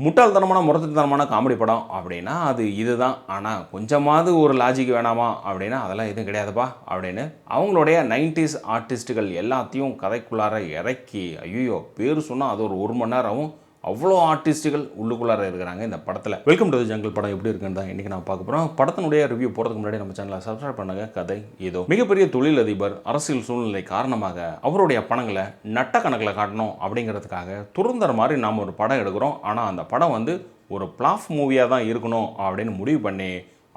முட்டாள்தனமான முரட்டுத்தனமான காமெடி படம் அப்படின்னா அது இதுதான். ஆனால் கொஞ்சமாவது ஒரு லாஜிக் வேணாமா அப்படின்னா அதெல்லாம் எதுவும் கிடையாதுப்பா அப்படின்னு அவங்களுடைய 90s ஆர்டிஸ்ட்டுகள் எல்லாத்தையும் கதைக்குள்ளார இறக்கி ஐயோ பேர் சொன்னால் அது ஒரு மணி நேரமும் அவ்வளோ ஆர்டிஸ்ட்டுகள் உள்ளுக்குள்ளார இருக்கிறாங்க இந்த படத்தில். வெல்கம் டு தி ஜங்கிள் படம் எப்படி இருக்குன்னு தான் இன்றைக்கி நான் பார்க்க போகிறோம். படத்தினுடைய ரிவ்யூ போகிறதுக்கு முன்னாடி நம்ம சேனலை சப்ஸ்கிரைப் பண்ணுங்க. கதை ஏதோ மிகப்பெரிய தொழிலதிபர் அரசியல் சூழ்நிலை காரணமாக அவருடைய பணங்களை நட்ட கணக்கில் காட்டணும் அப்படிங்கிறதுக்காக துருந்தர மாதிரி நாம் ஒரு படம் எடுக்கிறோம். ஆனால் அந்த படம் வந்து ஒரு பிளாஃப் மூவியாக தான் இருக்கணும் அப்படின்னு முடிவு பண்ணி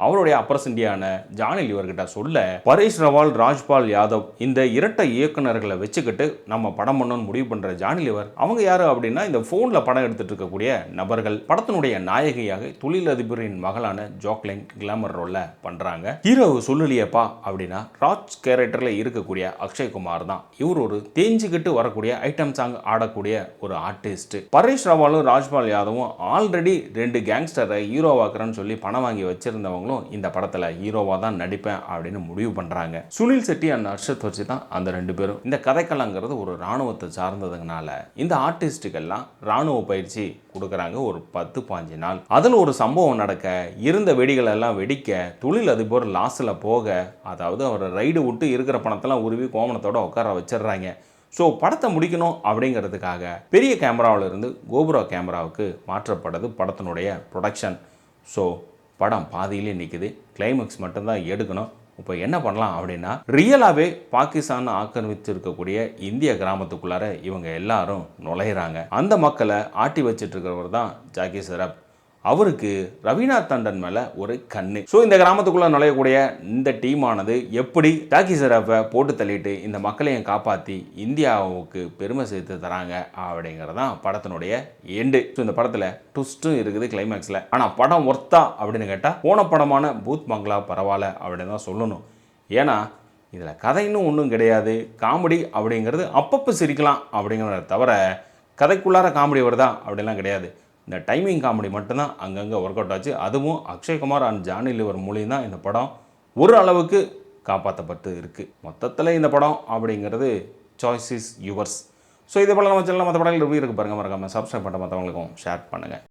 அவருடைய அப்பர் இந்தியான ஜானி லிவர்கிட்ட சொல்ல பரேஷ் ரவால், ராஜ்பால் யாதவ் இந்த இரட்டை இயக்குநர்களை வச்சுக்கிட்டு நம்ம படம் பண்ணணும்னு முடிவு பண்ணுற ஜானி லிவர் அவங்க யாரு அப்படின்னா இந்த ஃபோனில் படம் எடுத்துட்டு இருக்கக்கூடிய நபர்கள். படத்தினுடைய நாயகியாக தொழிலதிபரின் மகளான ஜாக்லின் கிளாமர் ரோல்ல பண்றாங்க. ஹீரோ சொல்லலையப்பா அப்படின்னா ராஜ் கேரக்டர்ல இருக்கக்கூடிய அக்ஷய்குமார் தான். இவர் ஒரு தேஞ்சிக்கிட்டு வரக்கூடிய ஐட்டம் சாங் ஆடக்கூடிய ஒரு ஆர்டிஸ்ட். பரேஷ் ரவாலும் ராஜ்பால் யாதவும் ஆல்ரெடி 2 கேங்ஸ்டரை ஹீரோவாக்குறேன்னு சொல்லி பணம் வாங்கி வச்சிருந்தவங்க இந்த படத்துல ஹீரோவா தான் நடிப்பேன் அப்படின்னு முடிவு பண்றாங்க. சுனில் செட்டி அண்ட் ஹர்ஷத் வச்சு தான் அந்த 2 பேரும். இந்த கதைக்களங்கிறது ஒரு ராணுவத்தை சார்ந்ததுனால இந்த ஆர்டிஸ்டுகள்லாம் ராணுவ பயிற்சி கொடுக்குறாங்க ஒரு 10-15 நாள். அதில் ஒரு சம்பவம் நடக்க இருந்த வெடிகள் எல்லாம் வெடிக்க தொழில் அதிபர் லாஸ்ல போக, அதாவது அவர் ரைடு விட்டு இருக்கிற பணத்தெல்லாம் உருவி கோமணத்தோட உட்கார வச்சிடுறாங்க. ஸோ படத்தை முடிக்கணும் அப்படிங்கிறதுக்காக பெரிய கேமராவிலிருந்து கோபுரா கேமராவுக்கு மாற்றப்படுது படத்தினுடைய ப்ரொடக்ஷன். ஸோ படம் பாதியிலே நிற்குது. கிளைமேக்ஸ் மட்டும்தான் எடுக்கணும். இப்போ என்ன பண்ணலாம் அப்படின்னா ரியலாகவே பாகிஸ்தான் ஆக்கிரமிச்சிருக்கக்கூடிய இந்திய கிராமத்துக்குள்ளார இவங்க எல்லாரும் நுழையிறாங்க. அந்த மக்களை ஆட்டி வச்சுட்டு இருக்கிறவர் தான் ஜாக்கி ஷெராப். அவருக்கு ரவீனா டண்டன் மேலே ஒரு கண்ணு. ஸோ இந்த கிராமத்துக்குள்ளே நுழையக்கூடிய இந்த டீமானது எப்படி ஜாக்கி ஷெராப்பை போட்டு தள்ளிட்டு இந்த மக்களையும் காப்பாற்றி இந்தியாவுக்கு பெருமை சேர்த்து தராங்க அப்படிங்கிறதான் படத்தினுடைய எண்டு. ஸோ இந்த படத்தில் ட்விஸ்ட்டும் இருக்குது கிளைமேக்ஸில். ஆனால் படம் ஒர்த்தா அப்படின்னு கேட்டால் போன படமான பூத் பங்களா பரவாயில்ல அப்படின்னு தான் சொல்லணும். ஏன்னா இதில் கதைன்னு ஒன்றும் கிடையாது. காமெடி அப்படிங்கிறது அப்பப்போ சிரிக்கலாம் அப்படிங்கிறத தவிர கதைக்குள்ளார காமெடி வருதா அப்படிலாம் கிடையாது. இந்த டைமிங் காமெடி மட்டும்தான் அங்கங்கே ஒர்க் அவுட் ஆச்சு. அதுவும் அக்ஷய்குமார் அண்ட் ஜானி லிவர் மூலியம் தான் இந்த படம் ஒரு அளவுக்கு காப்பாற்றப்பட்டு இருக்குது. மொத்தத்தில் இந்த படம் அப்படிங்கிறது சாய்ஸ் இஸ் யுவர்ஸ். ஸோ இதே போல் நம்ம சேனலில் மற்ற படங்கள் ரிவ்யூ இருக்குது பாருங்கள். மறக்காமல் சப்ஸ்கிரைப் பண்ண மற்றவங்களுக்கும் ஷேர் பண்ணுங்கள்.